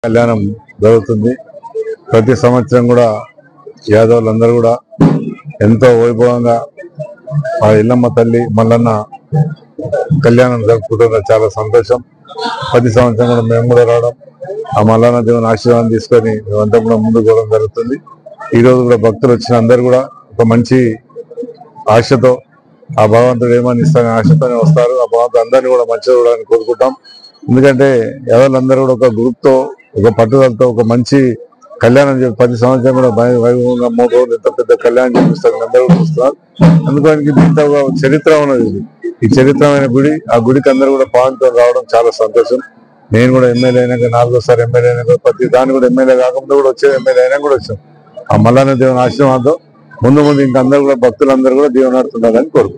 కళ్యాణం జరుగుతుంది. ప్రతి సంవత్సరం కూడా యాదవులందరూ కూడా ఎంతో వైభవంగా ఆ ఇల్లమ్మ తల్లి మల్లన్న కళ్యాణం జరుపుకుంటున్న చాలా సంతోషం. ప్రతి సంవత్సరం కూడా మేము కూడా రావడం, ఆ మల్లన్న దేవుని ఆశీర్వాదం తీసుకొని మేమంతా కూడా ముందుకు పోవడం జరుగుతుంది. ఈ రోజు కూడా భక్తులు వచ్చిన అందరూ కూడా ఒక మంచి ఆశతో ఆ భగవంతుడు ఏమని ఇస్తారని ఆశతోనే వస్తారు. ఆ భగవంతుడు అందరినీ కూడా మంచిగా చూడాలని కోరుకుంటాం. ఎందుకంటే ఎవరందరూ కూడా ఒక గ్రూప్ తో, ఒక పట్టుదలతో ఒక మంచి కళ్యాణం చెప్పి ప్రతి సంవత్సరం కూడా వైభవంగా 3 రోజులు ఎంత పెద్ద కళ్యాణం చేపిస్తారు, అందరూ కూడా చూస్తున్నారు. అందుకని దీంతో చరిత్ర ఉన్నది. ఈ చరిత్రమైన గుడి, ఆ గుడికి అందరూ కూడా పాలనతో రావడం చాలా సంతోషం. నేను కూడా ఎమ్మెల్యే అయినాక 4వ సారి ఎమ్మెల్యే అయినాక ప్రతి దాన్ని కూడా ఎమ్మెల్యే కాకుండా కూడా వచ్చే ఎమ్మెల్యే అయినా కూడా వచ్చాం. ఆ మల్లన్న దేవుని ఆశీర్వాదంతో ముందు ఇంకా అందరూ కూడా భక్తులందరూ కూడా దీవెనాడుతుండాలని కోరుకుంటున్నాను.